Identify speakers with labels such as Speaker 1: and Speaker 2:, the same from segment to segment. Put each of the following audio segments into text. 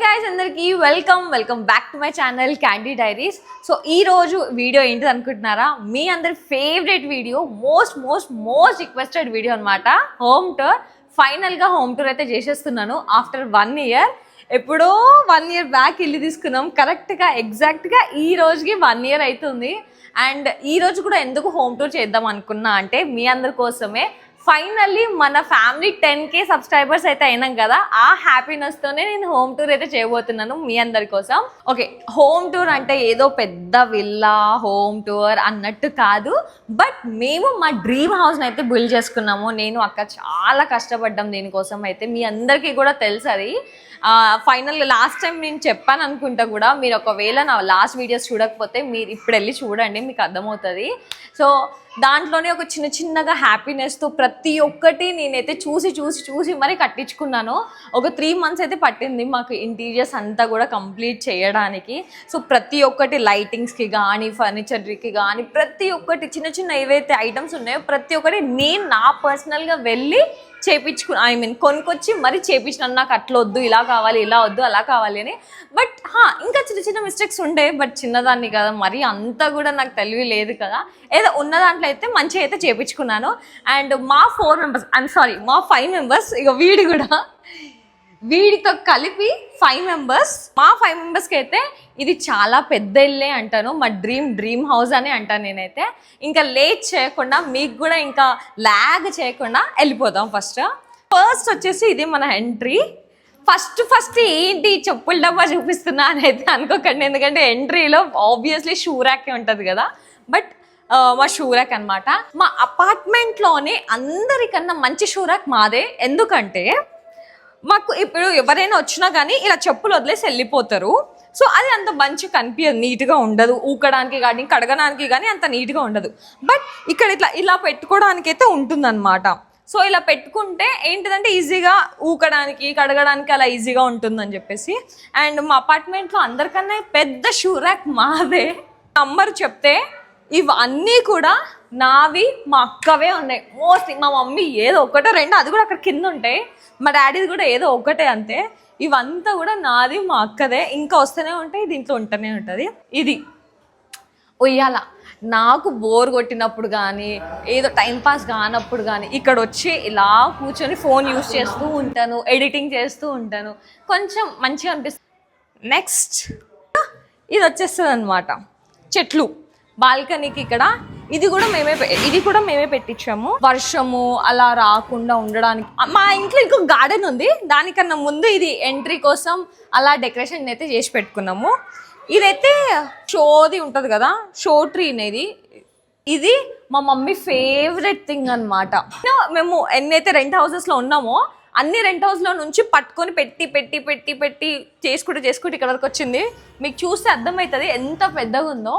Speaker 1: Guys అందరికి welcome back to my channel candy diaries. So ఈ రోజు వీడియో ఏంటిది అనుకుంటున్నారా? మీ అందరి favourite video, most requested video అనమాట. Home tour. ఫైనల్గా హోమ్ టూర్ అయితే చేసేస్తున్నాను ఆఫ్టర్ 1 year. ఎప్పుడో 1 year బ్యాక్ ఇల్లు తీసుకున్నాం. కరెక్ట్గా ఎగ్జాక్ట్గా ఈ రోజుకి 1 year అవుతుంది. అండ్ ఈ రోజు కూడా ఎందుకు హోమ్ టూర్ చేద్దాం అనుకున్నా అంటే మీ అందరి కోసమే. ఫైనల్లీ మన ఫ్యామిలీ 10K సబ్స్క్రైబర్స్ అయితే అయినాం కదా, ఆ హ్యాపీనెస్తోనే నేను హోమ్ టూర్ అయితే చేయబోతున్నాను మీ అందరి కోసం. ఓకే, హోమ్ టూర్ అంటే ఏదో పెద్ద విల్లా హోమ్ టూర్ అన్నట్టు కాదు, బట్ మేము మా డ్రీమ్ హౌస్ని అయితే బిల్డ్ చేసుకున్నాము. నేను అక్క చాలా కష్టపడ్డాం దీనికోసం. అయితే మీ అందరికీ కూడా తెలుసు అది. ఫైనల్గా లాస్ట్ టైం నేను చెప్పాను అనుకుంటా కూడా, మీరు ఒకవేళ నా లాస్ట్ వీడియోస్ చూడకపోతే మీరు ఇప్పుడు వెళ్ళి చూడండి, మీకు అర్థమవుతుంది. సో దాంట్లోనే ఒక చిన్నగా హ్యాపీనెస్తో ప్రతి ఒక్కటి నేనైతే చూసి మరి కట్టించుకున్నాను. ఒక 3 months అయితే పట్టింది మాకు ఇంటీరియర్స్ అంతా కూడా కంప్లీట్ చేయడానికి. సో ప్రతి ఒక్కటి లైటింగ్స్కి కానీ ఫర్నిచర్కి కానీ ప్రతి ఒక్కటి చిన్న ఏవైతే ఐటమ్స్ ఉన్నాయో ప్రతి ఒక్కటి నేను నా పర్సనల్గా వెళ్ళి కొనుక్కొచ్చి మరి చేపించినాను. నాకు అట్లా వద్దు, ఇలా కావాలి, ఇలా వద్దు, అలా కావాలి అని. బట్ ఇంకా చిన్న మిస్టేక్స్ ఉండే, బట్ చిన్నదాన్ని కదా, మరి అంతా కూడా నాకు తెలివి లేదు కదా. ఏదో ఉన్న దాంట్లో అయితే మంచిగా అయితే చేపించుకున్నాను. అండ్ మా 4 members, మా 5 members, ఇక వీడితో కలిపి 5 members. మా 5 members అయితే ఇది చాలా పెద్ద ఇల్లే అంటాను, మా డ్రీమ్ హౌస్ అని అంటాను నేనైతే. ఇంకా లేట్ చేయకుండా, మీకు కూడా ఇంకా లాగ్ చేయకుండా వెళ్ళిపోదాం. ఫస్ట్ వచ్చేసి ఇది మన ఎంట్రీ. ఫస్ట్ ఏంటి చెప్పుల డబ్బా చూపిస్తున్నా అని అయితే అనుకోకండి, ఎందుకంటే ఎంట్రీలో ఆబ్వియస్లీ షూ ర్యాకే ఉంటుంది కదా. బట్ మా షూ ర్యాక్ అనమాట. మా అపార్ట్మెంట్లోనే అందరికన్నా మంచి షూ ర్యాక్ మాదే. ఎందుకంటే మాకు ఇప్పుడు ఎవరైనా వచ్చినా కానీ ఇలా చెప్పులు వదిలేసి వెళ్ళిపోతారు. సో అది అంత మంచి కనిపించదు, నీట్గా ఉండదు. ఊకడానికి కానీ కడగడానికి కానీ అంత నీట్గా ఉండదు. బట్ ఇక్కడ ఇలా పెట్టుకోవడానికి అయితే ఉంటుందన్నమాట. సో ఇలా పెట్టుకుంటే ఏంటిదంటే ఈజీగా ఊకడానికి కడగడానికి అలా ఈజీగా ఉంటుందని చెప్పేసి. అండ్ మా అపార్ట్మెంట్లో అందరికన్నా పెద్ద షూ ర్యాక్ మాదే. నంబర్ చెప్తే ఇవన్నీ కూడా నావి, మా అక్కవే ఉన్నాయి మోస్ట్లీ. మా మమ్మీ ఏదో ఒకటో రెండో, అది కూడా అక్కడ కింద ఉంటాయి. మా డాడీది కూడా ఏదో ఒకటే అంతే. ఇవంతా కూడా నాది, మా అక్కదే. ఇంకా వస్తూనే ఉంటాయి, దీంట్లో ఉంటూనే ఉంటుంది. ఇది ఉయ్యాల. నాకు బోర్ కొట్టినప్పుడు కానీ ఏదో టైంపాస్ కానప్పుడు కానీ ఇక్కడ వచ్చి ఇలా కూర్చొని ఫోన్ యూజ్ చేస్తూ ఉంటాను, ఎడిటింగ్ చేస్తూ ఉంటాను, కొంచెం మంచిగా అనిపిస్తుంది. నెక్స్ట్ ఇది వచ్చేస్తుంది అనమాట చెట్లు బాల్కనీకి. ఇక్కడ ఇది కూడా మేమే పెట్టించాము, వర్షము అలా రాకుండా ఉండడానికి. మా ఇంట్లో ఇంకో గార్డెన్ ఉంది, దానికన్నా ముందు ఇది ఎంట్రీ కోసం అలా డెకరేషన్ అయితే చేసి పెట్టుకున్నాము. ఇదైతే షోది ఉంటుంది కదా, షో ట్రీ అనేది. ఇది మా మమ్మీ ఫేవరెట్ థింగ్ అనమాట. మేము ఎన్నైతే రెంట్ హౌసెస్లో ఉన్నామో అన్ని రెంట్ హౌస్లో నుంచి పట్టుకొని పెట్టి చేసుకుంటూ ఇక్కడ వరకు వచ్చింది. మీకు చూస్తే అర్థమవుతుంది ఎంత పెద్దగా ఉందో.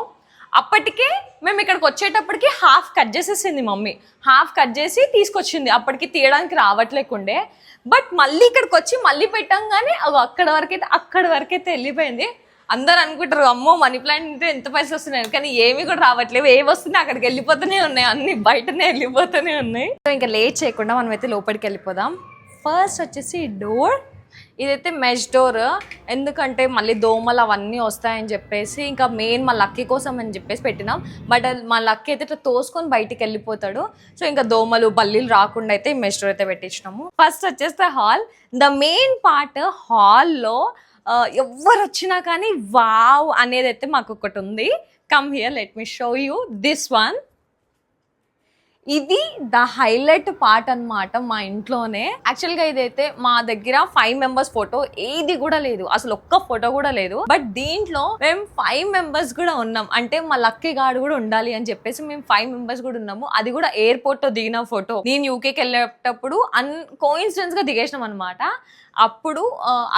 Speaker 1: అప్పటికే మేము ఇక్కడికి వచ్చేటప్పటికి హాఫ్ కట్ చేసేసింది మమ్మీ, హాఫ్ కట్ చేసి తీసుకొచ్చింది. అప్పటికి తీయడానికి రావట్లేకుండే. బట్ మళ్ళీ ఇక్కడికి వచ్చి మళ్ళీ పెట్టంగానే అక్కడి వరకైతే వెళ్ళిపోయింది. అందరు అనుకుంటారు అమ్మో మనీ ప్లాంట్ అంటే ఎంత పైసలు వస్తున్నాయి, కానీ ఏమి కూడా రావట్లేవు. ఏవి వస్తున్నాయి అక్కడికి వెళ్ళిపోతూనే ఉన్నాయి, అన్ని బయటనే వెళ్ళిపోతూనే ఉన్నాయి. సో ఇంకా లేట్ చేయకుండా మనం అయితే లోపలికి వెళ్ళిపోదాం. ఫస్ట్ వచ్చేసి డోర్. ఇదైతే మెష్ డోర్, ఎందుకంటే మళ్ళీ దోమలు అవన్నీ వస్తాయని చెప్పేసి, ఇంకా మెయిన్ మా లక్కీ కోసం అని చెప్పేసి పెట్టినాం. బట్ మా లక్కీ అయితే ఇట్లా తోసుకొని బయటికి వెళ్ళిపోతాడు. సో ఇంకా దోమలు బల్లీలు రాకుండా అయితే మెష్ డోర్ అయితే పెట్టించినాము. ఫస్ట్ వచ్చేస్తే హాల్. ద మెయిన్ పార్ట్ హాల్లో ఎవరు వచ్చినా కానీ వావ్ అనేది అయితే మాకు ఒకటి ఉంది. Come here, let me show you this one. ఇది ద హైలైట్ పార్ట్ అనమాట మా ఇంట్లోనే. యాక్చువల్గా ఇదైతే మా దగ్గర 5 members ఫోటో ఏది కూడా లేదు, అసలు ఒక్క ఫోటో కూడా లేదు. బట్ దీంట్లో మేము 5 members కూడా ఉన్నాం. అంటే మా లక్కీ గార్డ్ కూడా ఉండాలి అని చెప్పేసి మేము 5 members కూడా ఉన్నాము. అది కూడా ఎయిర్పోర్ట్ లో దిగిన ఫోటో. నేను యూకేకి వెళ్ళేటప్పుడు కోఇన్సిడెన్స్ గా దిగేసినాం అనమాట. అప్పుడు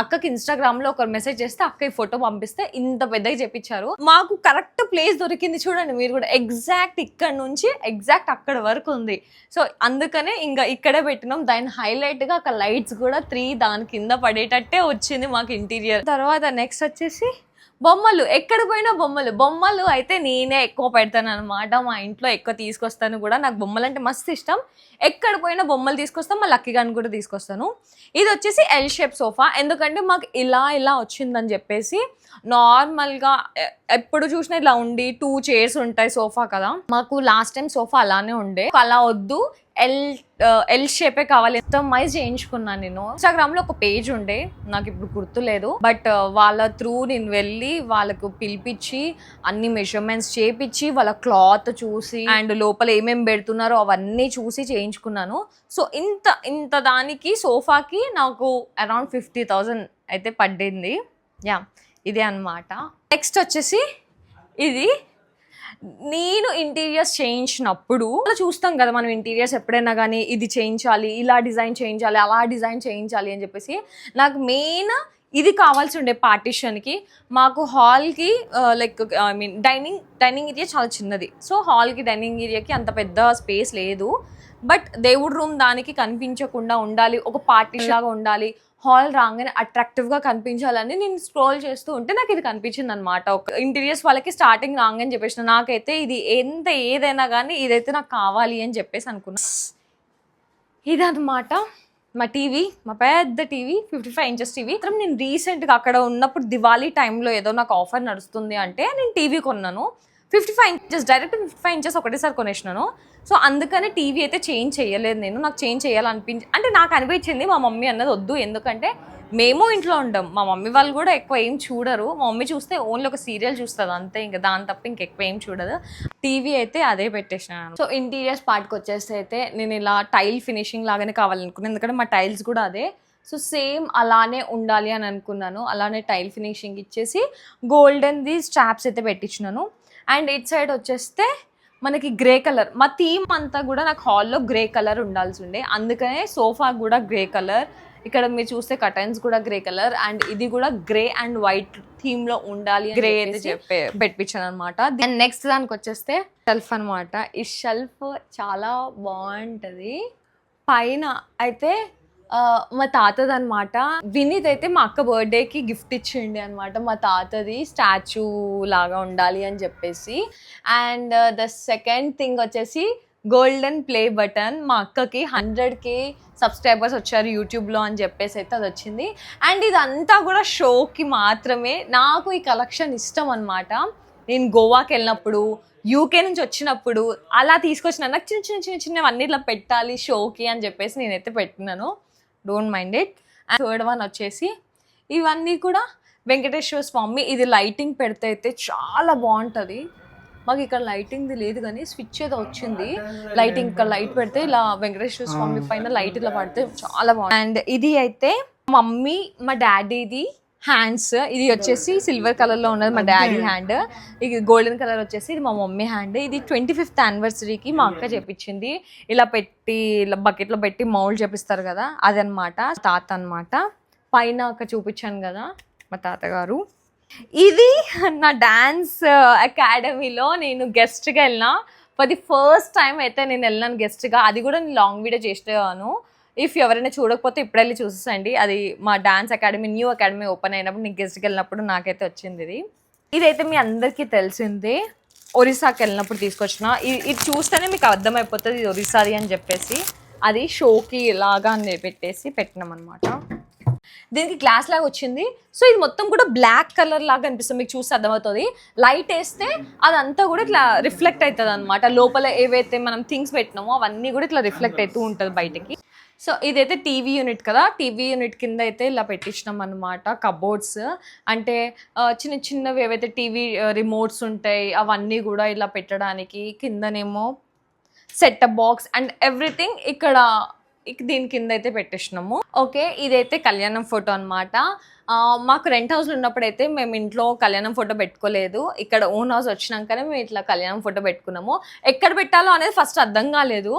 Speaker 1: అక్కకి ఇన్స్టాగ్రామ్ లో ఒకరు మెసేజ్ చేస్తే అక్క ఈ ఫోటో పంపిస్తే ఇంత పెద్దగా చెప్పించారు. మాకు కరెక్ట్ ప్లేస్ దొరికింది చూడండి మీరు కూడా. ఎగ్జాక్ట్ ఇక్కడ నుంచి ఎగ్జాక్ట్ అక్కడ వరకు ఉంది. సో అందుకనే ఇంకా ఇక్కడే పెట్టినాం. దాని హైలైట్ గా అక్కడ లైట్స్ కూడా 3 దాని కింద పడేటట్టే వచ్చింది మాకు ఇంటీరియర్. తర్వాత నెక్స్ట్ వచ్చేసి బొమ్మలు ఎక్కడ పోయినా బొమ్మలు అయితే నేనే ఎక్కువ పెడతాను అనమాట. మా ఇంట్లో ఎక్కువ తీసుకొస్తాను కూడా. నాకు బొమ్మలు అంటే మస్తు ఇష్టం. ఎక్కడ పోయినా బొమ్మలు తీసుకొస్తాను. మా లక్కీ గాని కూడా తీసుకొస్తాను. ఇది వచ్చేసి ఎల్ షేప్ సోఫా. ఎందుకంటే మాకు ఇలా వచ్చిందని చెప్పేసి నార్మల్గా ఎప్పుడు చూసినా ఇట్లా ఉండి 2 చైర్స్ ఉంటాయి సోఫా కదా. మాకు లాస్ట్ టైం సోఫా అలానే ఉండే. అలా వద్దు, ఎల్ షేపే కావాలి. కస్టమైజ్ చేయించుకున్నాను నేను. ఇన్స్టాగ్రామ్ లో ఒక పేజ్ ఉండే, నాకు ఇప్పుడు గుర్తులేదు, బట్ వాళ్ళ త్రూ నేను వెళ్ళి వాళ్ళకు పిలిపించి అన్ని మెజర్మెంట్స్ చేపించి వాళ్ళ క్లాత్ చూసి అండ్ లోపల ఏమేమి పెడుతున్నారో అవన్నీ చూసి చేయించుకున్నాను. సో ఇంత దానికి సోఫాకి నాకు అరౌండ్ 50,000 అయితే పడింది. యా, ఇదే అన్నమాట. నెక్స్ట్ వచ్చేసి ఇది నేను ఇంటీరియర్స్ చేయించినప్పుడు చూస్తాం కదా మనం ఇంటీరియర్స్ ఎప్పుడైనా కానీ ఇది చేయించాలి, ఇలా డిజైన్ చేయించాలి, అలా డిజైన్ చేయించాలి అని చెప్పేసి నాకు మెయిన్ ఇది కావాల్సి ఉండే పార్టీషన్కి. మాకు హాల్కి like I mean dining area చాలా చిన్నది. సో హాల్కి డైనింగ్ ఏరియాకి అంత పెద్ద స్పేస్ లేదు. బట్ దేవుడి రూమ్ దానికి కనిపించకుండా ఉండాలి, ఒక పార్టీషన్ లాగా ఉండాలి, హాల్ రాగానే అట్రాక్టివ్గా కనిపించాలని నేను స్క్రోల్ చేస్తూ ఉంటే నాకు ఇది కనిపించింది అనమాట. ఒక ఇంటీరియర్స్ వాళ్ళకి స్టార్టింగ్ రాగానే చెప్పేసిన నాకైతే ఇది ఏదైనా కానీ ఇదైతే నాకు కావాలి అని చెప్పేసి అనుకున్నా. ఇదన్నమాట మా టీవీ, మా పెద్ద టీవీ, 55 inches టీవీ. నేను రీసెంట్గా అక్కడ ఉన్నప్పుడు దివాళీ టైంలో ఏదో నాకు ఆఫర్ నడుస్తుంది అంటే నేను టీవీ కొన్నాను. 55 inches, డైరెక్ట్ 55 inches ఒకటేసారి కొనేసినాను. సో అందుకనే టీవీ అయితే చేంజ్ చేయలేదు నేను. నాకు చేంజ్ అంటే నాకు అనిపించింది, మా మమ్మీ అన్నది వద్దు, ఎందుకంటే మేము ఇంట్లో ఉంటాం, మా మమ్మీ వాళ్ళు కూడా ఎక్కువ ఏం చూడరు. మా మమ్మీ చూస్తే ఓన్లీ ఒక సీరియల్ చూస్తుంది అంతే, ఇంకా దాని తప్ప ఇంకెక్కువ ఏం చూడదు. టీవీ అయితే అదే పెట్టేసినాను. సో ఇంటీరియర్స్ పార్ట్కి వచ్చేస్తే అయితే నేను ఇలా టైల్ ఫినిషింగ్ లాగానే కావాలనుకున్నాను, ఎందుకంటే మా టైల్స్ కూడా అదే. సో సేమ్ అలానే ఉండాలి అని అనుకున్నాను. అలానే టైల్ ఫినిషింగ్ ఇచ్చేసి గోల్డెన్ది స్ట్రాప్స్ అయితే పెట్టించినాను. అండ్ ఇట్ సైడ్ వచ్చేస్తే మనకి గ్రే కలర్, మా థీమ్ అంతా కూడా నాకు హాల్లో గ్రే కలర్ ఉండాల్సి ఉండే, అందుకనే సోఫా కూడా గ్రే కలర్. ఇక్కడ మీరు చూస్తే కర్టన్స్ కూడా గ్రే కలర్, అండ్ ఇది కూడా గ్రే అండ్ వైట్ థీమ్ లో ఉండాలి, గ్రే అయితే చెప్పి పెట్టించాను అనమాట. అండ్ నెక్స్ట్ దానికి వచ్చేస్తే షెల్ఫ్ అనమాట. ఈ షెల్ఫ్ చాలా బాగుంటది. పైన అయితే మా తాతది అనమాట. వినీత్ అయితే మా అక్క బర్త్డేకి గిఫ్ట్ ఇచ్చిండి అనమాట. మా తాతది స్టాచ్యూ లాగా ఉండాలి అని చెప్పేసి. అండ్ ద సెకండ్ థింగ్ వచ్చేసి గోల్డెన్ ప్లే బటన్. మా అక్కకి 100K సబ్స్క్రైబర్స్ వచ్చారు యూట్యూబ్లో అని చెప్పేసి అయితే అది వచ్చింది. అండ్ ఇదంతా కూడా షోకి మాత్రమే. నాకు ఈ కలెక్షన్ ఇష్టం అనమాట. నేను గోవాకి వెళ్ళినప్పుడు, యూకే నుంచి వచ్చినప్పుడు అలా తీసుకొచ్చిన, నాకు చిన్నవన్నీ ఇట్లా పెట్టాలి షోకి అని చెప్పేసి నేనైతే పెట్టినాను. Don't mind it. And third one వచ్చేసి ఇవన్నీ కూడా వెంకటేశ్వర స్వామి. ఇది లైటింగ్ పెడితే అయితే చాలా బాగుంటుంది. మాకు ఇక్కడ లైటింగ్ది లేదు కానీ స్విచ్ ఏదో వచ్చింది లైటింగ్. ఇక్కడ లైట్ పెడితే ఇలా వెంకటేశ్వర స్వామి పైన లైట్ ఇలా పడితే చాలా బాగుంది. అండ్ ఇది అయితే మమ్మీ మా డాడీది హ్యాండ్స్. ఇది వచ్చేసి సిల్వర్ కలర్లో ఉన్నది మా డాడీ హ్యాండ్, ఇది గోల్డెన్ కలర్ వచ్చేసి ఇది మా మమ్మీ హ్యాండ్. ఇది 25th anniversary మా అక్క చేపించింది. ఇలా పెట్టి ఇలా బకెట్లో పెట్టి మౌల్డ్ చేపిస్తారు కదా, అదనమాట. తాత అనమాట. పైన ఒక చూపించాను కదా మా తాతగారు. ఇది నా డాన్స్ అకాడమీలో నేను గెస్ట్గా వెళ్ళిన. ఫర్ ది ఫస్ట్ టైం అయితే నేను వెళ్ళినాను గెస్ట్గా. అది కూడా నేను లాంగ్ వీడియో చేసాను. ఇఫ్ ఎవరైనా చూడకపోతే ఇప్పుడు వెళ్ళి చూసేసండి. అది మా dance academy, new academy open అయినప్పుడు నేను గెస్ట్కి వెళ్ళినప్పుడు నాకైతే వచ్చింది. ఇదైతే మీ అందరికీ తెలిసిందే, ఒరిస్సాకి వెళ్ళినప్పుడు తీసుకొచ్చిన. ఇది చూస్తేనే మీకు అర్థమైపోతుంది ఇది ఒరిస్సాది అని చెప్పేసి. అది షోకి లాగా పెట్టేసి పెట్టినాం అనమాట. దీనికి గ్లాస్ లాగా వచ్చింది. సో ఇది మొత్తం కూడా బ్లాక్ కలర్ లాగా అనిపిస్తుంది, మీకు చూస్తే అర్థమవుతుంది. లైట్ వేస్తే అదంతా కూడా ఇట్లా రిఫ్లెక్ట్ అవుతుంది అనమాట. లోపల ఏవైతే మనం థింగ్స్ పెట్టినామో అవన్నీ కూడా ఇట్లా రిఫ్లెక్ట్ అవుతూ ఉంటుంది బయటకి. సో ఇదైతే టీవీ యూనిట్ కదా, టీవీ యూనిట్ కింద అయితే ఇలా పెట్టించినాం అనమాట. కబోర్డ్స్ అంటే చిన్నవి ఏవైతే టీవీ రిమోట్స్ ఉంటాయి అవన్నీ కూడా ఇలా పెట్టడానికి. కిందనేమో సెటప్ బాక్స్ అండ్ ఎవ్రీథింగ్ ఇక్కడ దీని కింద అయితే పెట్టేసినాము. ఓకే, ఇదైతే కళ్యాణం ఫోటో అనమాట. మాకు రెంట్ హౌస్లో ఉన్నప్పుడైతే మేము ఇంట్లో కళ్యాణం ఫోటో పెట్టుకోలేదు. ఇక్కడ ఓన్ హౌస్ వచ్చినాకనే మేము ఇట్లా కళ్యాణం ఫోటో పెట్టుకున్నాము. ఎక్కడ పెట్టాలో అనేది ఫస్ట్ అర్థం కాలేదు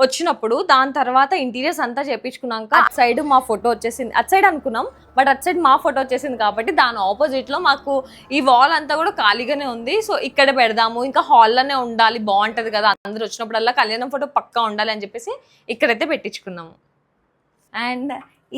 Speaker 1: వచ్చినప్పుడు. దాని తర్వాత ఇంటీరియర్స్ అంతా చేయించుకున్నాక అటు సైడ్ మా ఫోటో వచ్చేసింది. అటు సైడ్ అనుకున్నాం, బట్ అటు సైడ్ మా ఫోటో వచ్చేసింది కాబట్టి దాని ఆపోజిట్లో మాకు ఈ వాల్ అంతా కూడా ఖాళీగానే ఉంది. సో ఇక్కడ పెడదాము, ఇంకా హాల్లోనే ఉండాలి, బాగుంటుంది కదా, అందరూ వచ్చినప్పుడల్లా కళ్యాణం ఫోటో పక్కా ఉండాలి అని చెప్పేసి ఇక్కడైతే పెట్టించుకున్నాము. అండ్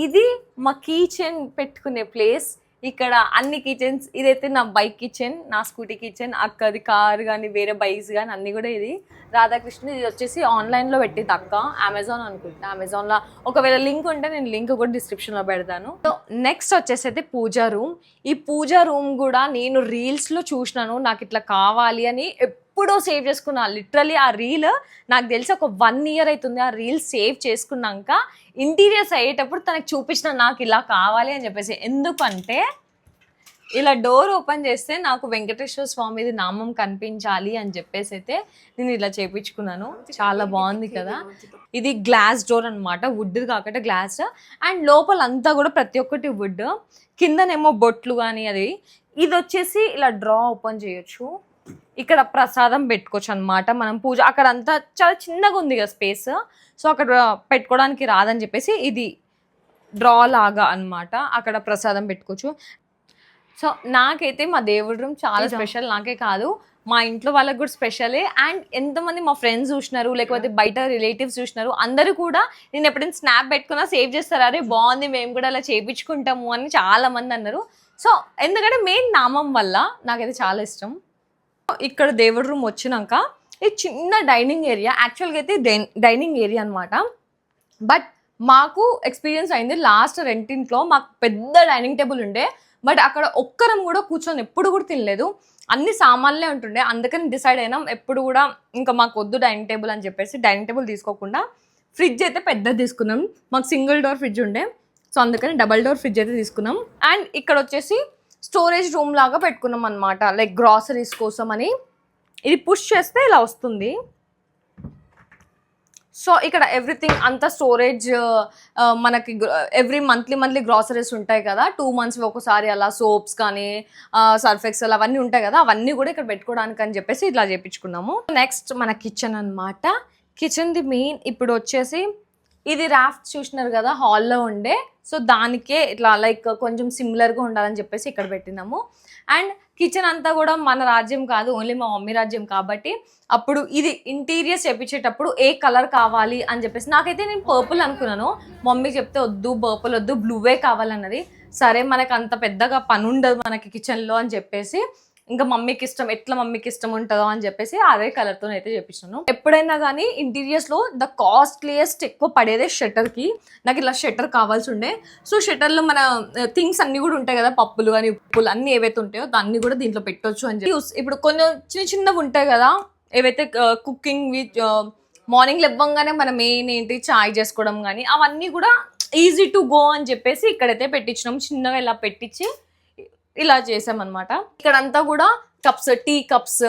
Speaker 1: ఇది మా కిచెన్ పెట్టుకునే ప్లేస్. ఇక్కడ అన్ని కిచెన్స్, ఇదైతే నా బైక్ కిచెన్, నా స్కూటీ కిచెన్, అక్కది కార్ కానీ వేరే బైక్స్ కానీ అన్నీ కూడా ఇది. రాధాకృష్ణ ఇది వచ్చేసి ఆన్లైన్లో పెట్టింది అక్క, అమెజాన్ అనుకుంటా. అమెజాన్లో ఒకవేళ లింక్ ఉంటే నేను లింక్ కూడా డిస్క్రిప్షన్లో పెడతాను. సో నెక్స్ట్ వచ్చేసి అయితే పూజా రూమ్. ఈ పూజా రూమ్ కూడా నేను రీల్స్లో చూసినాను, నాకు ఇట్లా కావాలి అని ఎప్పుడో సేవ్ చేసుకున్నా. లిటరలీ ఆ రీల్ నాకు తెలిసి ఒక 1 year అవుతుంది. ఆ రీల్ సేవ్ చేసుకున్నాక ఇంటీరియర్స్ అయ్యేటప్పుడు తనకు చూపించిన నాకు ఇలా కావాలి అని చెప్పేసి. ఎందుకంటే ఇలా డోర్ ఓపెన్ చేస్తే నాకు వెంకటేశ్వర స్వామిది నామం కనిపించాలి అని చెప్పేసి అయితే నేను ఇలా చేయించుకున్నాను. చాలా బాగుంది కదా. ఇది గ్లాస్ డోర్ అనమాట, వుడ్ కాకుండా గ్లాస్. అండ్ లోపల అంతా కూడా ప్రతి ఒక్కటి వుడ్. కిందనేమో బొట్లు కానీ అది. ఇది వచ్చేసి ఇలా డ్రా ఓపెన్ చేయొచ్చు. ఇక్కడ ప్రసాదం పెట్టుకోవచ్చు అనమాట మనం పూజ. అక్కడ అంతా చాలా చిన్నగా ఉంది కదా స్పేస్, సో అక్కడ పెట్టుకోవడానికి రాదని చెప్పేసి ఇది డ్రా లాగా అనమాట. అక్కడ ప్రసాదం పెట్టుకోవచ్చు. సో నాకైతే మా దేవుడి రూమ్ చాలా స్పెషల్. నాకే కాదు, మా ఇంట్లో వాళ్ళకి కూడా స్పెషలే. అండ్ ఎంతమంది మా ఫ్రెండ్స్ చూసినారు, లేకపోతే బయట రిలేటివ్స్ చూసినారు, అందరూ కూడా నేను ఎప్పుడైనా స్నాప్ పెట్టుకున్నా సేవ్ చేస్తారు, అరే బాగుంది మేము కూడా అలా చేయించుకుంటాము అని చాలా మంది అన్నారు. సో ఎందుకంటే మెయిన్ నామం వల్ల నాకైతే చాలా ఇష్టం. ఇక్కడ దేవుడి రూమ్ వచ్చినాక ఇది చిన్న డైనింగ్ ఏరియా. యాక్చువల్గా అయితే డైనింగ్ ఏరియా అనమాట. బట్ మాకు ఎక్స్పీరియన్స్ అయింది, లాస్ట్ రెంటింట్లో మాకు పెద్ద డైనింగ్ టేబుల్ ఉండే, బట్ అక్కడ ఒక్కరం కూడా కూర్చొని ఎప్పుడు కూడా తినలేదు. అన్ని సామాన్లే ఉంటుండే. అందుకని డిసైడ్ అయినాం ఎప్పుడు కూడా ఇంకా మాకు వద్దు డైనింగ్ టేబుల్ అని చెప్పేసి డైనింగ్ టేబుల్ తీసుకోకుండా ఫ్రిడ్జ్ అయితే పెద్దది తీసుకున్నాం. మాకు సింగిల్ డోర్ ఫ్రిడ్జ్ ఉండే, సో అందుకని డబల్ డోర్ ఫ్రిడ్జ్ అయితే తీసుకున్నాం. అండ్ ఇక్కడ వచ్చేసి స్టోరేజ్ రూమ్ లాగా పెట్టుకున్నాం అనమాట, లైక్ గ్రాసరీస్ కోసం అని. ఇది పుష్ చేస్తే ఇలా వస్తుంది. సో ఇక్కడ ఎవ్రీథింగ్ అంతా స్టోరేజ్. మనకి ఎవ్రీ మంత్లీ గ్రాసరీస్ ఉంటాయి కదా, 2 months ఒకసారి అలా సోప్స్ కానీ సర్ఫ్ ఎక్సెల్ అవన్నీ ఉంటాయి కదా, అవన్నీ కూడా ఇక్కడ పెట్టుకోవడానికి అని చెప్పేసి ఇట్లా చేయించుకున్నాము. నెక్స్ట్ మన కిచెన్ అనమాట. కిచెన్ది మెయిన్ ఇప్పుడు వచ్చేసి ఇది రాఫ్ట్ చూసినారు కదా హాల్లో ఉండే, సో దానికే ఇట్లా లైక్ కొంచెం సిమిలర్గా ఉండాలని చెప్పేసి ఇక్కడ పెట్టినాము. అండ్ కిచెన్ అంతా కూడా మన రాజ్యం కాదు, ఓన్లీ మా మమ్మీ రాజ్యం కాబట్టి అప్పుడు ఇది ఇంటీరియర్స్ చేపించేటప్పుడు ఏ కలర్ కావాలి అని చెప్పేసి నాకైతే నేను పర్పుల్ అనుకున్నాను. మమ్మీ చెప్తే వద్దు పర్పుల్ వద్దు, బ్లూవే కావాలన్నది. సరే మనకు అంత పెద్దగా పని ఉండదు మనకి కిచెన్లో అని చెప్పేసి ఇంకా మమ్మీకి ఇష్టం, ఎట్లా మమ్మీకి ఇష్టం ఉంటుందో అని చెప్పేసి అదే కలర్తో అయితే చేపించాను. ఎప్పుడైనా కానీ ఇంటీరియర్స్లో ద కాస్ట్లీయెస్ట్ ఎక్కువ పడేదే షట్టర్కి. నాకు ఇలా షట్టర్ కావాల్సి ఉండే. సో షట్టర్లో మన థింగ్స్ అన్నీ కూడా ఉంటాయి కదా, పప్పులు కానీ ఉప్పులు అన్నీ ఏవైతే ఉంటాయో దాన్ని కూడా దీంట్లో పెట్టవచ్చు అని చెప్పి. ఇప్పుడు కొంచెం చిన్నవి ఉంటాయి కదా ఏవైతే కుకింగ్ మార్నింగ్ లేవగానే మనం మెయిన్ ఏంటి చాయ్ చేసుకోవడం కానీ అవన్నీ కూడా ఈజీ టు గో అని చెప్పేసి ఇక్కడైతే పెట్టించినాం. చిన్నగా ఇలా పెట్టించి ఇలా చేసామన్నమాట. ఇక్కడంతా కూడా కప్స్, టీ కప్స్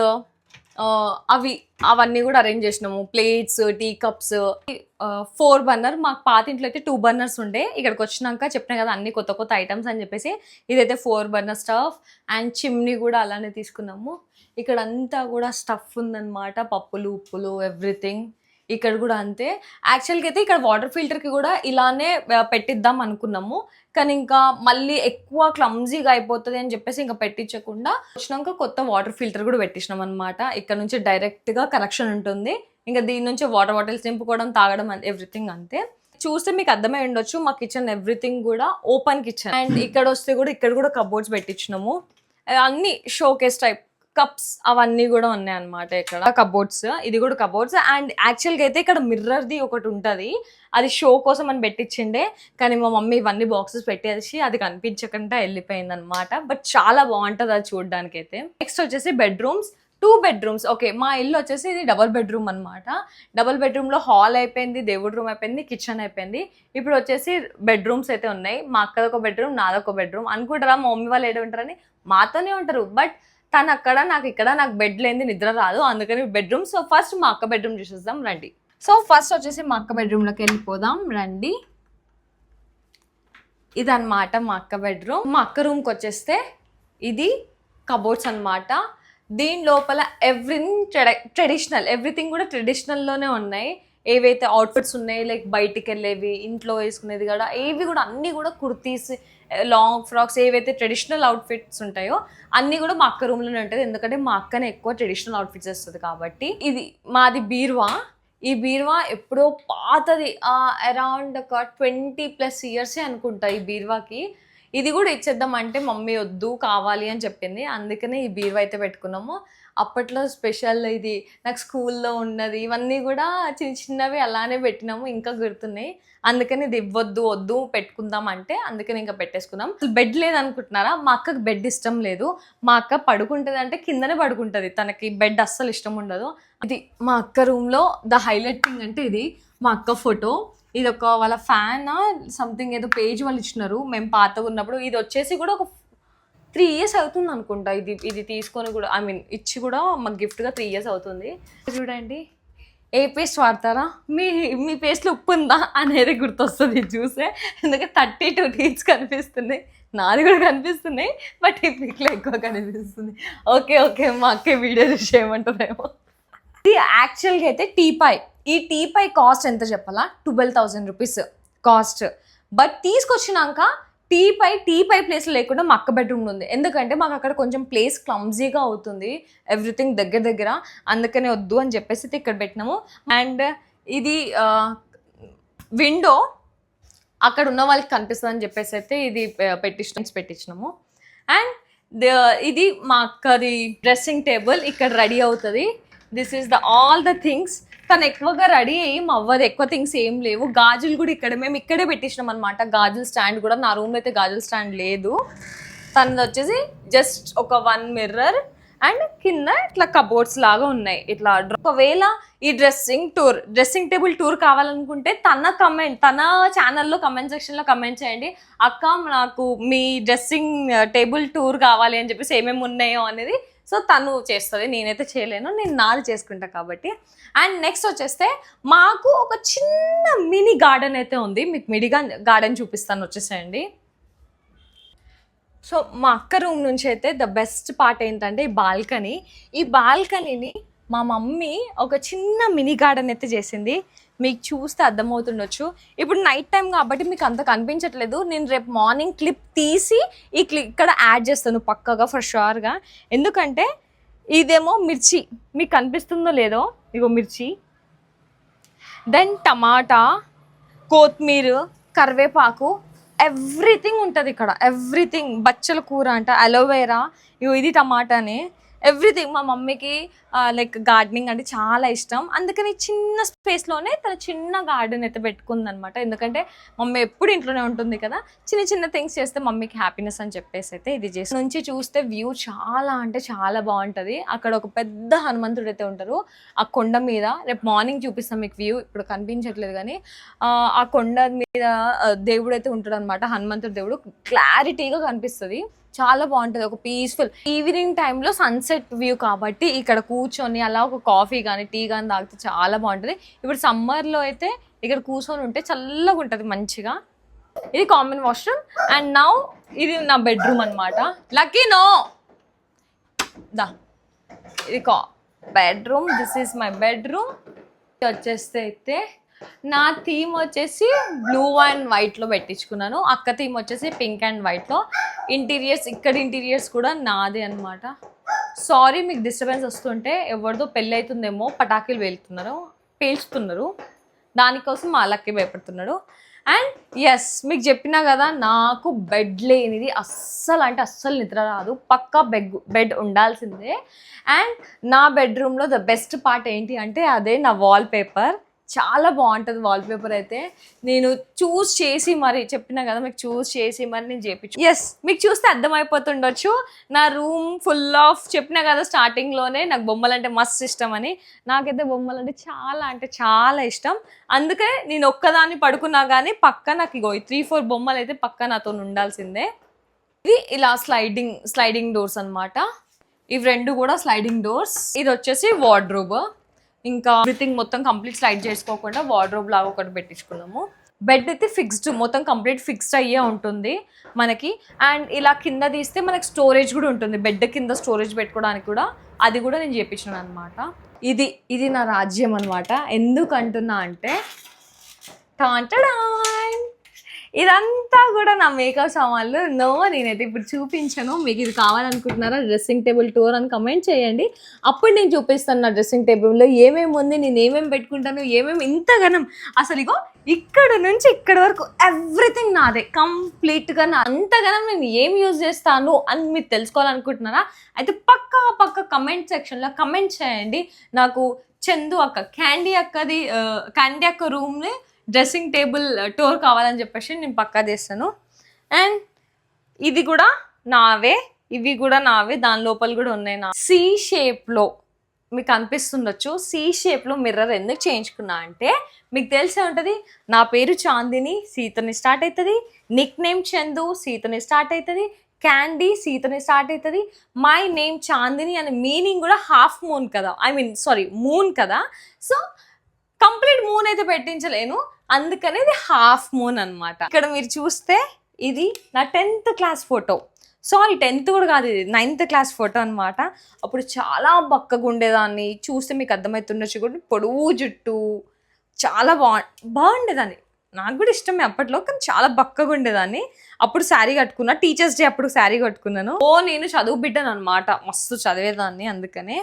Speaker 1: అవన్నీ కూడా అరేంజ్ చేసినాము. Plates, tea cups. 4 burner. మాకు పాతింట్లో అయితే 2 burners ఉండే. ఇక్కడికి వచ్చినాక చెప్పినా కదా అన్ని కొత్త ఐటమ్స్ అని చెప్పేసి ఇదైతే 4 burner స్టఫ్. అండ్ చిమ్నీ కూడా అలానే తీసుకున్నాము. ఇక్కడ అంతా కూడా స్టఫ్ ఉందన్నమాట, పప్పులు ఉప్పులు ఎవ్రీథింగ్. ఇక్కడ కూడా అంతే. యాక్చువల్గా అయితే ఇక్కడ వాటర్ ఫిల్టర్కి కూడా ఇలానే పెట్టిద్దాం అనుకున్నాము, కానీ ఇంకా మళ్ళీ ఎక్కువ క్లమ్జీగా అయిపోతుంది అని చెప్పేసి ఇంకా పెట్టించకుండా వచ్చినాక కొత్త వాటర్ ఫిల్టర్ కూడా పెట్టించినాం అనమాట. ఇక్కడ నుంచి డైరెక్ట్గా కనెక్షన్ ఉంటుంది. ఇంకా దీని నుంచి వాటర్ బాటిల్స్ నింపుకోవడం, తాగడం ఎవ్రీథింగ్ అంతే. చూస్తే మీకు అర్థమై ఉండొచ్చు మా కిచెన్ ఎవ్రీథింగ్ కూడా ఓపెన్ కిచెన్. అండ్ ఇక్కడ వస్తే కూడా ఇక్కడ కూడా కబోర్డ్స్ పెట్టించినాము, అన్ని షోకేస్ టైప్ కప్స్ అవన్నీ కూడా ఉన్నాయి అనమాట. ఇక్కడ కబోర్డ్స్, ఇది కూడా కబోర్డ్స్. అండ్ యాక్చువల్గా అయితే ఇక్కడ మిర్రర్ది ఒకటి ఉంటుంది, అది షో కోసం అని పెట్టించిండే, కానీ మా మమ్మీ ఇవన్నీ బాక్సెస్ పెట్టేసి అది కనిపించకుండా వెళ్ళిపోయింది అనమాట. బట్ చాలా బాగుంటుంది అది చూడడానికి అయితే. నెక్స్ట్ వచ్చేసి బెడ్రూమ్స్, 2 bedrooms. ఓకే, మా ఇల్లు వచ్చేసి ఇది డబల్ బెడ్రూమ్ అనమాట. డబల్ బెడ్రూమ్లో హాల్ అయిపోయింది, దేవుడి రూమ్ అయిపోయింది, కిచెన్ అయిపోయింది. ఇప్పుడు వచ్చేసి బెడ్రూమ్స్ అయితే ఉన్నాయి. మా అక్కదొక బెడ్రూమ్, నాదొక బెడ్రూమ్. అనుకుంటారా మా మమ్మీ వాళ్ళు ఏదో ఉంటారని, మాతోనే ఉంటారు. బట్ తను అక్కడ, నాకు ఇక్కడ, నాకు బెడ్ లేని నిద్ర రాదు, అందుకని బెడ్రూమ్. సో ఫస్ట్ మా అక్క బెడ్రూమ్ చూసేద్దాం రండి. సో ఫస్ట్ వచ్చేసి మా అక్క బెడ్రూమ్లోకి వెళ్ళిపోదాం రండి. ఇదన్నమాట మా అక్క బెడ్రూమ్. మా అక్క రూమ్కి వచ్చేస్తే ఇది కబోర్డ్స్ అనమాట. దీని లోపల ఎవ్రీథింగ్ కూడా ట్రెడిషనల్లోనే ఉన్నాయి. ఏవైతే అవుట్ఫిట్స్ ఉన్నాయి లైక్ బయటికి వెళ్ళేవి, ఇంట్లో వేసుకునేది కూడా, ఏవి కూడా అన్నీ కూడా కుర్తీస్, లాంగ్ ఫ్రాక్స్, ఏవైతే ట్రెడిషనల్ అవుట్ఫిట్స్ ఉంటాయో అన్నీ కూడా మా అక్క రూమ్లోనే ఉంటుంది. ఎందుకంటే మా అక్కనే ఎక్కువ ట్రెడిషనల్ అవుట్ఫిట్స్ వేస్తుంది కాబట్టి. ఇది మాది బీరువా. ఈ బీరువా ఎప్పుడో పాతది, అరౌండ్ ఒక 20+ years అనుకుంటా ఈ బీరువాకి. ఇది కూడా ఇచ్చేద్దాం అంటే మమ్మీ వద్దు కావాలి అని చెప్పింది. అందుకనే ఈ బీరువా అయితే పెట్టుకున్నాము. అప్పట్లో స్పెషల్ ఇది నాకు స్కూల్లో ఉన్నది, ఇవన్నీ కూడా చిన్న చిన్నవి అలానే పెట్టినాము, ఇంకా గుర్తున్నాయి. అందుకని ఇది వద్దు పెట్టుకుందాం అంటే అందుకని ఇంకా పెట్టేసుకున్నాం. బెడ్ లేదనుకుంటున్నారా? మా అక్కకి బెడ్ ఇష్టం లేదు. మా అక్క పడుకుంటుంది అంటే కిందనే పడుకుంటుంది, తనకి బెడ్ అస్సలు ఇష్టం ఉండదు. ఇది మా అక్క రూమ్లో ద హైలైట్ థింగ్ అంటే ఇది మా అక్క ఫోటో. ఇది ఒక వాళ్ళ ఫ్యాన్ సంథింగ్ ఏదో పేజ్ వాళ్ళు ఇచ్చినారు మేము పాతగా ఉన్నప్పుడు. ఇది వచ్చేసి కూడా ఒక 3 years అవుతుంది అనుకుంటా. ఇది తీసుకొని కూడా ఇచ్చి కూడా మాకు గిఫ్ట్గా 3 years అవుతుంది. చూడండి, ఏ పేస్ట్ వాడతారా, మీ పేస్ట్లో ఉప్పు ఉందా అనేది గుర్తొస్తుంది ఇది చూసే. ఎందుకంటే 32 teeth కనిపిస్తున్నాయి, నాది కూడా కనిపిస్తున్నాయి, బట్ ఈ పిక్లో ఎక్కువ కనిపిస్తుంది. ఓకే మా అక్క వీడియో చూసి ఏమంటుందేమో. ఇది యాక్చువల్గా అయితే టీపాయ్. ఈ టీపాయ్ కాస్ట్ ఎంత చెప్పాలా? 12,000 rupees కాస్ట్. బట్ తీసుకొచ్చినాక టీపాయ్ ప్లేస్ లేకుండా మా అక్క బెడ్రూమ్ ఉంది. ఎందుకంటే మాకు అక్కడ కొంచెం ప్లేస్ క్లమ్జీగా అవుతుంది, ఎవ్రీథింగ్ దగ్గర. అందుకనే వద్దు అని చెప్పేసి ఇక్కడ పెట్టినాము. అండ్ ఇది విండో అక్కడ ఉన్న వాళ్ళకి కనిపిస్తుంది అని చెప్పేసి అయితే ఇది పెట్టించినాము. అండ్ ఇది మా అక్కది డ్రెస్సింగ్ టేబుల్ ఇక్కడ రెడీ అవుతుంది. This is all the things. తను ఎక్కువగా రెడీ ఏం అవ్వదు, ఎక్కువ థింగ్స్ ఏం లేవు. గాజులు కూడా మేము ఇక్కడే పెట్టించినాం అనమాట. గాజుల స్టాండ్ కూడా నా రూమ్లో అయితే గాజుల స్టాండ్ లేదు. తనది వచ్చేసి జస్ట్ ఒక 1 mirror అండ్ కింద ఇట్లా కబోర్డ్స్ లాగా ఉన్నాయి ఇట్లా. ఒకవేళ ఈ డ్రెస్సింగ్ టేబుల్ టూర్ కావాలనుకుంటే తన ఛానల్లో కమెంట్ సెక్షన్లో కమెంట్ చేయండి, అక్క నాకు మీ డ్రెస్సింగ్ టేబుల్ టూర్ కావాలి అని చెప్పేసి ఏమేమి ఉన్నాయో అనేది. సో తను చేస్తుంది, నేనైతే చేయలేను, నేను నాది చేసుకుంటా కాబట్టి. అండ్ నెక్స్ట్ వచ్చేస్తే మాకు ఒక చిన్న మినీ గార్డెన్ అయితే ఉంది. మీకు మిడిగా గార్డెన్ చూపిస్తాను, వచ్చేసేయండి. సో మా అక్క రూమ్ నుంచి అయితే ద బెస్ట్ పార్ట్ ఏంటంటే ఈ బాల్కనీని మా మమ్మీ ఒక చిన్న మినీ గార్డెన్ అయితే చేసింది. మీకు చూస్తే అర్థమవుతుండొచ్చు. ఇప్పుడు నైట్ టైం కాబట్టి మీకు అంత కనిపించట్లేదు. నేను రేపు మార్నింగ్ క్లిప్ తీసి ఇక్కడ యాడ్ చేస్తాను పక్కగా ఫర్ షూర్గా. ఎందుకంటే ఇదేమో మిర్చి, మీకు కనిపిస్తుందో లేదో, ఇగో మిర్చి, దెన్ టమాటా, కొత్తిమీర, కరివేపాకు, ఎవ్రీథింగ్ ఉంటుంది ఇక్కడ. ఎవ్రీథింగ్, బచ్చల కూర అంట, అలోవెరా, ఇది టమాటానే, ఎవ్రీథింగ్. మా మమ్మీకి లైక్ గార్డెనింగ్ అంటే చాలా ఇష్టం. అందుకని చిన్న స్పేస్లోనే తన చిన్న గార్డెన్ అయితే పెట్టుకుందనమాట. ఎందుకంటే మమ్మీ ఎప్పుడు ఇంట్లోనే ఉంటుంది కదా, చిన్న థింగ్స్ చేస్తే మమ్మీకి హ్యాపీనెస్ అని చెప్పేసి అయితే ఇది చేసి. నుంచి చూస్తే వ్యూ చాలా అంటే చాలా బాగుంటుంది. అక్కడ ఒక పెద్ద హనుమంతుడు అయితే ఉంటారు ఆ కొండ మీద. రేపు మార్నింగ్ చూపిస్తాం మీకు వ్యూ, ఇప్పుడు కనిపించట్లేదు కానీ ఆ కొండ మీద దేవుడు అయితే ఉంటాడు అనమాట, హనుమంతుడు దేవుడు. క్లారిటీగా కనిపిస్తుంది, చాలా బాగుంటుంది. ఒక పీస్ఫుల్ ఈవినింగ్ టైంలో సన్సెట్ వ్యూ కాబట్టి ఇక్కడ కూర్చొని అలా ఒక కాఫీ కానీ టీ కానీ తాగితే చాలా బాగుంటుంది. ఇప్పుడు సమ్మర్లో అయితే ఇక్కడ కూర్చొని ఉంటే చల్లగా ఉంటుంది మంచిగా. ఇది కామన్ వాష్రూమ్. అండ్ నౌ ఇది నా బెడ్రూమ్ అనమాట. లక్కీ నో ఇది bedroom, this is my bedroom. వచ్చేస్తే అయితే నా థీమ్ వచ్చేసి బ్లూ అండ్ వైట్లో పెట్టించుకున్నాను. అక్క థీమ్ వచ్చేసి పింక్ అండ్ వైట్లో. ఇంటీరియర్స్ కూడా నాదే అనమాట. సారీ మీకు డిస్టర్బెన్స్ వస్తుంటే, ఎవరిదో పెళ్ళి అవుతుందేమో పటాకులు పేల్చుతున్నారు, దానికోసం మా లక్కీ భయపడుతున్నాడు. అండ్ ఎస్, మీకు చెప్పినా కదా నాకు బెడ్ లేనిది అస్సలు నిద్ర రాదు, పక్కా బెడ్ ఉండాల్సిందే. అండ్ నా బెడ్రూమ్లో ద బెస్ట్ పార్ట్ ఏంటి అంటే అదే నా వాల్పేపర్. చాలా బాగుంటుంది వాల్పేపర్ అయితే. నేను చూస్ చేసి మరి చెప్పినా కదా మీకు, చూస్ చేసి మరి నేను చేయించు. ఎస్, మీకు చూస్తే అర్థమైపోతుండొచ్చు నా రూమ్ ఫుల్ ఆఫ్. చెప్పినా కదా స్టార్టింగ్లోనే నాకు బొమ్మలు అంటే మస్తు ఇష్టం అని. నాకైతే బొమ్మలు అంటే చాలా ఇష్టం. అందుకే నేను ఒక్కదాన్ని పడుకున్నా కానీ పక్క నాకు ఇగో 3-4 బొమ్మలు అయితే పక్క నాతో ఉండాల్సిందే. ఇది ఇలా స్లైడింగ్ డోర్స్ అనమాట. ఇవి 2 కూడా స్లైడింగ్ డోర్స్. ఇది వచ్చేసి వార్డ్రోబ్. ఇంకా ఎవ్రీథింగ్ మొత్తం కంప్లీట్ స్లైడ్ చేసుకోకుండా వార్డ్రోబ్ లాగా ఒకటి పెట్టించుకున్నాము. బెడ్ అయితే మొత్తం కంప్లీట్ ఫిక్స్డ్ అయ్యే ఉంటుంది మనకి. అండ్ ఇలా కింద తీస్తే మనకి స్టోరేజ్ కూడా ఉంటుంది, బెడ్ కింద స్టోరేజ్ పెట్టుకోవడానికి కూడా. అది కూడా నేను చేయించాను అనమాట. ఇది నా రాజ్యం అనమాట. ఎందుకంటున్నా అంటే ఇదంతా కూడా నా మేకప్ సామాన్లు. నేనైతే ఇప్పుడు చూపించను. మీకు ఇది కావాలనుకుంటున్నారా డ్రెస్సింగ్ టేబుల్ టూర్ అని కమెంట్ చేయండి. అప్పుడు నేను చూపిస్తాను నా డ్రెస్సింగ్ టేబుల్లో ఏమేమి ఉంది, నేను ఏమేమి పెట్టుకుంటాను, ఏమేమి ఇంతగానం. అసలు ఇగో ఇక్కడ నుంచి ఇక్కడ వరకు ఎవ్రీథింగ్ నాదే కంప్లీట్గా. అంతగానం నేను ఏం యూజ్ చేస్తాను అని మీరు తెలుసుకోవాలనుకుంటున్నారా? అయితే పక్క కమెంట్ సెక్షన్లో కమెంట్ చేయండి. నాకు చందు అక్క, క్యాండీ అక్క రూమ్ని డ్రెస్సింగ్ టేబుల్ టూర్ కావాలని చెప్పేసి నేను పక్కా చేస్తాను. అండ్ ఇది కూడా నావే, ఇవి కూడా నావే. దాని లోపల కూడా ఉన్నాయి నా సి షేప్లో. మీకు అనిపిస్తుండొచ్చు సి షేప్లో మిర్రర్ ఎందుకు చేయించుకున్నా అంటే, మీకు తెలిసే ఉంటుంది నా పేరు చాందిని, సీతని స్టార్ట్ అవుతుంది. నిక్ నేమ్ చందు, సీతని స్టార్ట్ అవుతుంది. క్యాండీ, సీతని స్టార్ట్ అవుతుంది. మై నేమ్ చాందిని అనే మీనింగ్ కూడా హాఫ్ మూన్ కదా, మూన్ కదా. సో కంప్లీట్ మూన్ అయితే పెట్టించలేను, అందుకని ఇది హాఫ్ మూన్ అనమాట. ఇక్కడ మీరు చూస్తే ఇది నా 10th క్లాస్ ఫోటో. 10th కూడా కాదు, ఇది 9th క్లాస్ ఫోటో అనమాట. అప్పుడు చాలా బక్కగా ఉండేదాన్ని. చూస్తే మీకు అర్థమవుతుండొచ్చు కూడా, పొడవు జుట్టు, చాలా బాగుండేదాన్ని. నాకు కూడా ఇష్టమే అప్పట్లో, కానీ చాలా బక్కగా ఉండేదాన్ని. అప్పుడు శారీ కట్టుకున్నా, టీచర్స్ డే అప్పుడు శారీ కట్టుకున్నాను. నేను చదువు బిడ్డను అనమాట, మస్తు చదివేదాన్ని. అందుకనే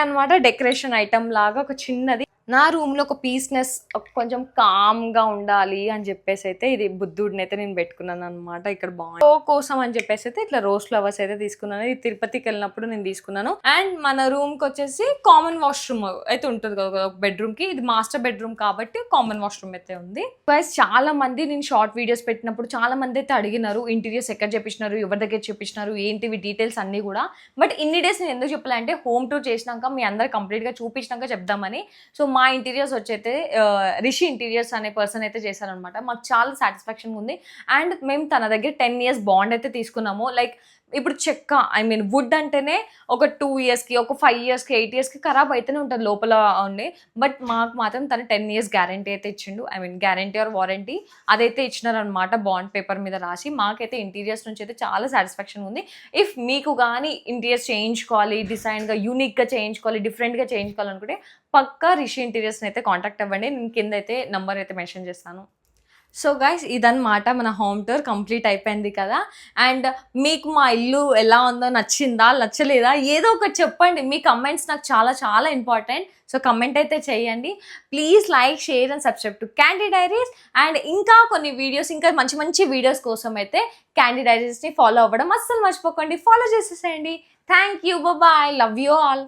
Speaker 1: అనమాట డెకరేషన్ ఐటమ్ లాగా ఒక చిన్నది నా రూమ్లో ఒక పీస్నెస్, కొంచెం కామ్గా ఉండాలి అని చెప్పేసి అయితే ఇది బుద్ధుడిని అయితే నేను పెట్టుకున్నాను అనమాట. ఇక్కడ బాగుంది కోసం అని చెప్పేసి అయితే ఇట్లా రోజ్ ఫ్లవర్స్ అయితే తీసుకున్నాను. ఇది తిరుపతికి వెళ్ళినప్పుడు నేను తీసుకున్నాను. అండ్ మన రూమ్కి వచ్చేసి కామన్ వాష్రూమ్ అయితే ఉంటుంది కదా ఒక బెడ్రూమ్కి. ఇది మాస్టర్ బెడ్రూమ్ కాబట్టి కామన్ వాష్రూమ్ అయితే ఉంది. గైస్ చాలా మంది నేను షార్ట్ వీడియోస్ పెట్టినప్పుడు చాలా మంది అయితే అడిగినారు ఇంటీరియర్స్ ఎక్కడ చేపించినారు, ఎవరి దగ్గర చేపించినారు, ఏంటివి డీటెయిల్స్ అన్నీ కూడా. బట్ ఇన్ని డేస్ నేను ఎందుకు చెప్పాలంటే హోమ్ టూర్ చేసినాక మీ అందరు కంప్లీట్గా చూపించినాక చెప్దామని. సో మా ఇంటీరియర్స్ వచ్చైతే రిషి ఇంటీరియర్స్ అనే పర్సన్ అయితే చేశారనమాట. మాకు చాలా సాటిస్ఫాక్షన్ ఉంది. అండ్ మేము తన దగ్గర 10 years బాండ్ అయితే తీసుకున్నాము. లైక్ ఇప్పుడు చెక్క, వుడ్ అంటేనే ఒక 2 yearsకి, ఒక 5 yearsకి, 8 yearsకి ఖరాబ్ అయితేనే ఉంటుంది లోపల ఉండి. బట్ మాకు మాత్రం తను 10 years గ్యారంటీ అయితే ఇచ్చిండు. గ్యారంటీ ఆర్ వారంటీ అదైతే ఇచ్చినారనమాట బాండ్ పేపర్ మీద రాసి. మాకైతే ఇంటీరియర్స్ నుంచి అయితే చాలా సాటిస్ఫాక్షన్ ఉంది. ఇఫ్ మీకు కానీ ఇంటీరియర్స్ చేయించుకోవాలి, డిజైన్గా యూనిక్గా చేయించుకోవాలి, డిఫరెంట్గా చేయించుకోవాలనుకుంటే పక్కా రిషి ఇంటీరియర్స్ని అయితే కాంటాక్ట్ అవ్వండి. నేను కింద అయితే నెంబర్ అయితే మెన్షన్ చేస్తాను. సో గైస్ ఇదన్నమాట మన హోమ్ టూర్ కంప్లీట్ అయిపోయింది కదా. అండ్ మీకు మా ఇల్లు ఎలా ఉందో, నచ్చిందా నచ్చలేదా, ఏదో ఒకటి చెప్పండి. మీ కమెంట్స్ నాకు చాలా చాలా ఇంపార్టెంట్. సో కమెంట్ అయితే చేయండి. Please like, share and subscribe to candy diaries. And ఇంకా కొన్ని వీడియోస్, ఇంకా మంచి మంచి వీడియోస్ కోసం అయితే క్యాండీ డైరీస్ని ఫాలో అవ్వడం అస్సలు మర్చిపోకండి. ఫాలో చేసేసేయండి. Thank you, bye, love you all.